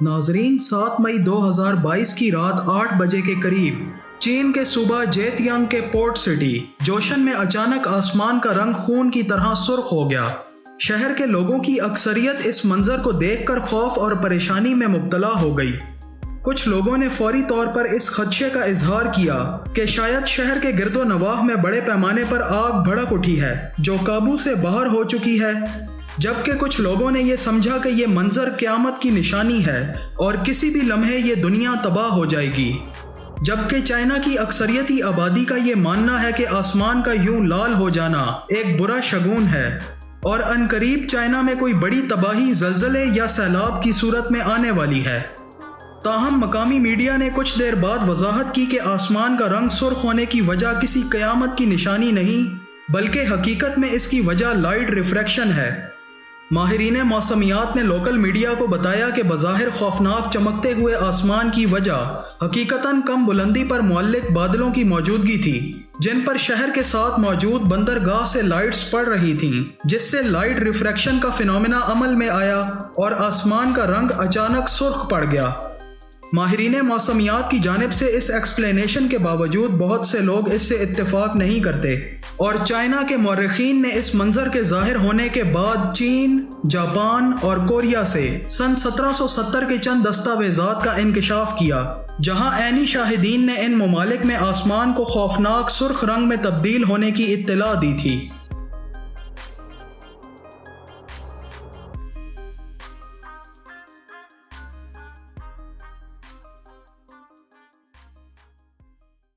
ناظرین، 7 مئی 2022 کی رات 8 بجے کے قریب چین کے صوبہ جیتیانگ کے پورٹ سٹی جوشن میں اچانک آسمان کا رنگ خون کی طرح سرخ ہو گیا۔ شہر کے لوگوں کی اکثریت اس منظر کو دیکھ کر خوف اور پریشانی میں مبتلا ہو گئی۔ کچھ لوگوں نے فوری طور پر اس خدشے کا اظہار کیا کہ شاید شہر کے گرد و نواح میں بڑے پیمانے پر آگ بھڑک اٹھی ہے جو قابو سے باہر ہو چکی ہے، جبکہ کچھ لوگوں نے یہ سمجھا کہ یہ منظر قیامت کی نشانی ہے اور کسی بھی لمحے یہ دنیا تباہ ہو جائے گی، جبکہ چائنا کی اکثریتی آبادی کا یہ ماننا ہے کہ آسمان کا یوں لال ہو جانا ایک برا شگون ہے اور عنقریب چائنا میں کوئی بڑی تباہی زلزلے یا سیلاب کی صورت میں آنے والی ہے۔ تاہم مقامی میڈیا نے کچھ دیر بعد وضاحت کی کہ آسمان کا رنگ سرخ ہونے کی وجہ کسی قیامت کی نشانی نہیں، بلکہ حقیقت میں اس کی وجہ لائٹ ریفریکشن ہے۔ ماہرین موسمیات نے لوکل میڈیا کو بتایا کہ بظاہر خوفناک چمکتے ہوئے آسمان کی وجہ حقیقتاً کم بلندی پر معلق بادلوں کی موجودگی تھی، جن پر شہر کے ساتھ موجود بندرگاہ سے لائٹس پڑ رہی تھیں، جس سے لائٹ ریفریکشن کا فینومینا عمل میں آیا اور آسمان کا رنگ اچانک سرخ پڑ گیا۔ ماہرین موسمیات کی جانب سے اس ایکسپلینیشن کے باوجود بہت سے لوگ اس سے اتفاق نہیں کرتے اور چائنا کے مورخین نے اس منظر کے ظاہر ہونے کے بعد چین، جاپان اور کوریا سے سن 1770 کے چند دستاویزات کا انکشاف کیا، جہاں عینی شاہدین نے ان ممالک میں آسمان کو خوفناک سرخ رنگ میں تبدیل ہونے کی اطلاع دی تھی۔